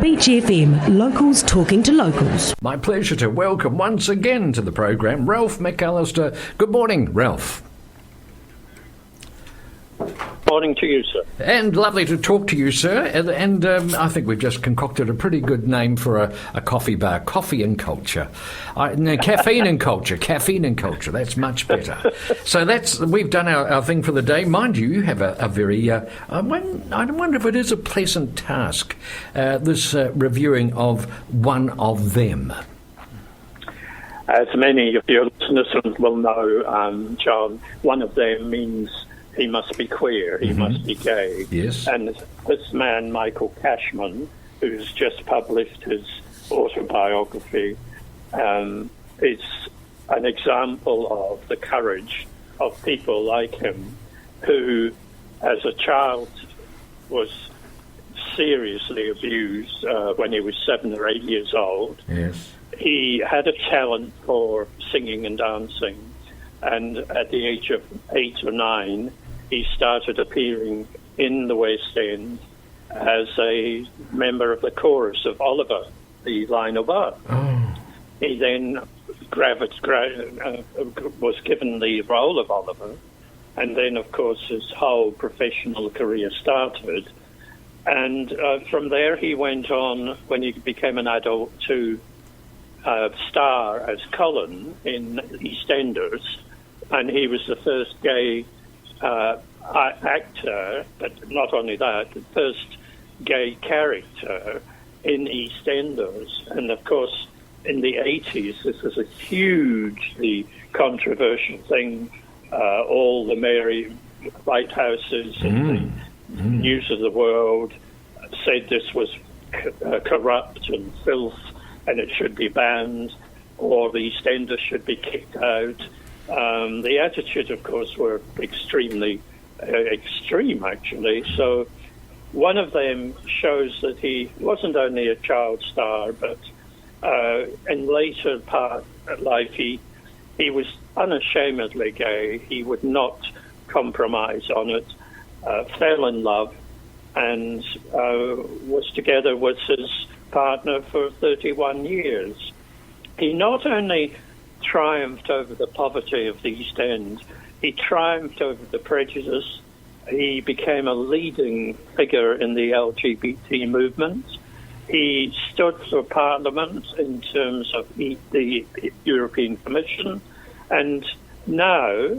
Beach FM, locals talking to locals. My pleasure to welcome once again to the program Ralph McAlister. Good morning, Ralph. Morning to you, sir. And lovely to talk to you, sir. And I think we've just concocted a pretty good name for a coffee bar. Coffee and culture. No, caffeine and culture. Caffeine and culture. That's much better. So we've done our thing for the day. Mind you, you have a very, I wonder if it is a pleasant task, this reviewing of one of them. As many of your listeners will know, John, one of them means he must be queer, he must be gay. Yes. And this man, Michael Cashman, who's just published his autobiography, is an example of the courage of people like him who, as a child, was seriously abused when he was 7 or 8 years old. Yes. He had a talent for singing and dancing, and at the age of 8 or 9, he started appearing in the West End as a member of the chorus of Oliver, the line above. Oh. He then was given the role of Oliver, and then, of course, his whole professional career started. And from there, he went on, when he became an adult, to star as Colin in EastEnders, and he was the first gay actor, but not only that, the first gay character in EastEnders. And of course, in the 80s, this was a hugely controversial thing. All the Mary Lighthouses and the news of the world said this was corrupt and filth, and it should be banned, or the EastEnders should be kicked out. The attitudes, of course, were extremely extreme, actually. So one of them shows that he wasn't only a child star, but in later part of life, he was unashamedly gay. He would not compromise on it, fell in love, and was together with his partner for 31 years. He not only triumphed over the poverty of the East End, he triumphed over the prejudice. He became a leading figure in the LGBT movement. He stood for Parliament in terms of the European Commission, and now,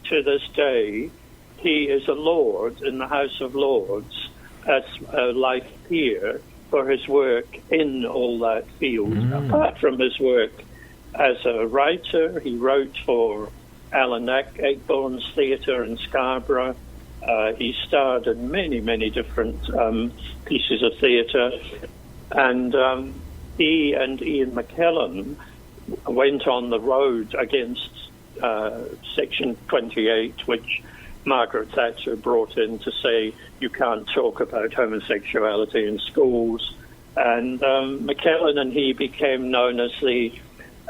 to this day, he is a Lord in the House of Lords as a life peer for his work in all that field. Apart from his work as a writer, he wrote for Alan Ayckbourn's theatre in Scarborough. He starred in many, many different pieces of theatre. And he and Ian McKellen went on the road against Section 28, which Margaret Thatcher brought in to say you can't talk about homosexuality in schools. And McKellen and he became known as the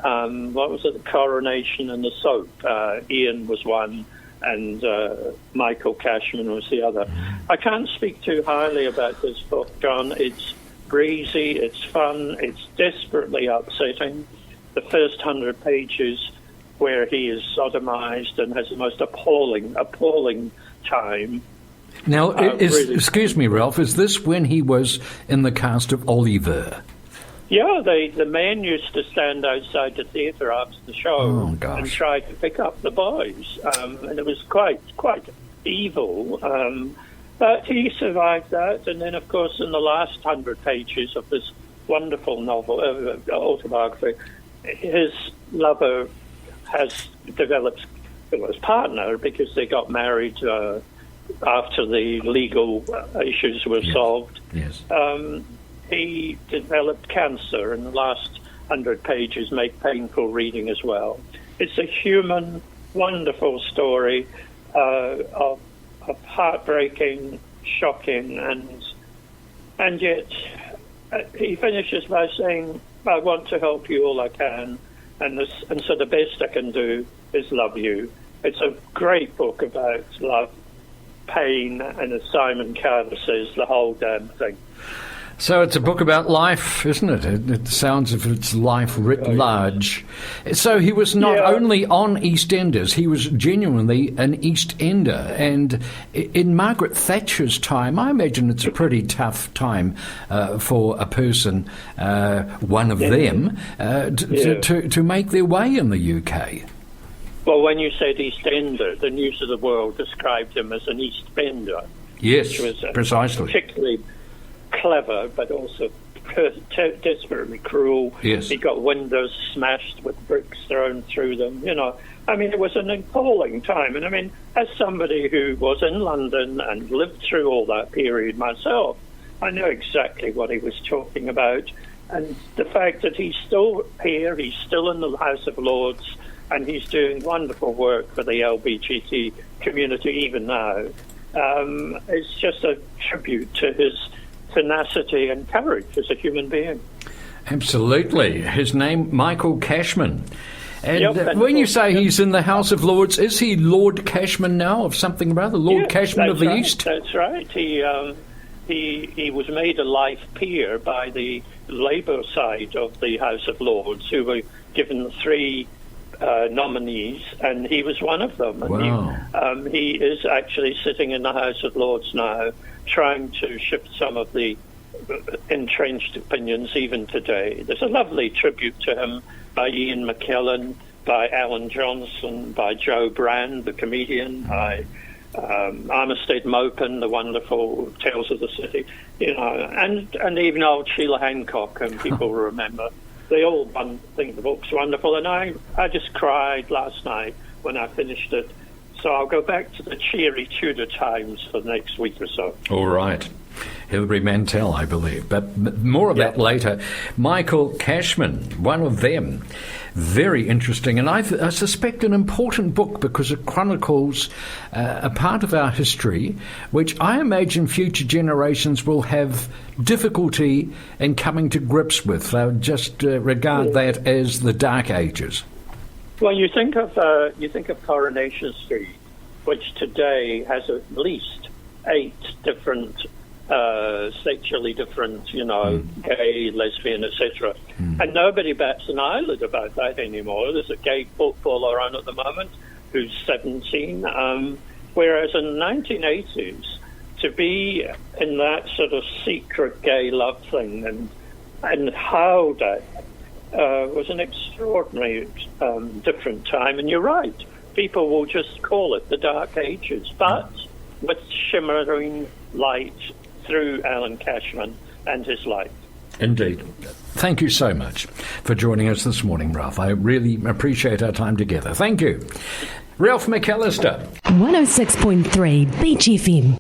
the Coronation and the Soap. Ian was one, and Michael Cashman was the other. I can't speak too highly about this book, John. It's breezy, it's fun, it's desperately upsetting. The first 100 pages where he is sodomized and has the most appalling time. Now, really. Excuse me, Ralph, is this when he was in the cast of Oliver? Yeah, the men used to stand outside the theatre after the show and try to pick up the boys, and it was quite evil. But he survived that, and then, of course, in the last 100 pages of this wonderful novel, autobiography, his lover has developed his partner because they got married after the legal issues were solved. Yes. He developed cancer, and the last 100 pages make painful reading as well. It's a human, wonderful story of heartbreaking, shocking, and yet he finishes by saying, I want to help you all I can, and so the best I can do is love you. It's a great book about love, pain, and as Simon Carter says, the whole damn thing. So it's a book about life, isn't it? It sounds as if it's life writ large. So he was not only on EastEnders, he was genuinely an East Ender. And in Margaret Thatcher's time, I imagine it's a pretty tough time for a person, one of them, to make their way in the UK. Well, when you said East Ender, the News of the World described him as an East Bender. Yes, which was precisely. Particularly clever, but also desperately cruel. Yes. He got windows smashed with bricks thrown through them. I mean, it was an appalling time. And I mean, as somebody who was in London and lived through all that period myself, I know exactly what he was talking about. And the fact that he's still here, he's still in the House of Lords, and he's doing wonderful work for the LGBT community even now. It's just a tribute to his tenacity and courage as a human being. Absolutely. His name, Michael Cashman. And when you say he's in the House of Lords, is he Lord Cashman now of something or other? Lord Cashman of the East? That's right. He was made a life peer by the Labour side of the House of Lords, who were given 3 nominees, and he was one of them. Wow. And he is actually sitting in the House of Lords now, trying to shift some of the entrenched opinions even today. There's a lovely tribute to him by Ian McKellen, by Alan Johnson, by Joe Brand, the comedian, by Armistead Maupin, the wonderful Tales of the City, and even old Sheila Hancock, whom people remember. They all think the book's wonderful, and I just cried last night when I finished it. So I'll go back to the cheery Tudor times for the next week or so. All right. Hilary Mantel, I believe. But more of that later. Michael Cashman, one of them. Very interesting, and I suspect an important book because it chronicles a part of our history which I imagine future generations will have difficulty in coming to grips with. They'll just regard that as the Dark Ages. Well, you think of Coronation Street, which today has at least 8 different sexually different, gay, lesbian, etc. And nobody bats an eyelid about that anymore. There's a gay footballer on at the moment who's 17, whereas in the 1980s, to be in that sort of secret gay love thing and how that was an extraordinary different time. And you're right, people will just call it the Dark Ages, but with shimmering light through Alan Cashman and his life. Indeed. Thank you so much for joining us this morning, Ralph. I really appreciate our time together. Thank you. Ralph McAlister. 106.3 Beach FM.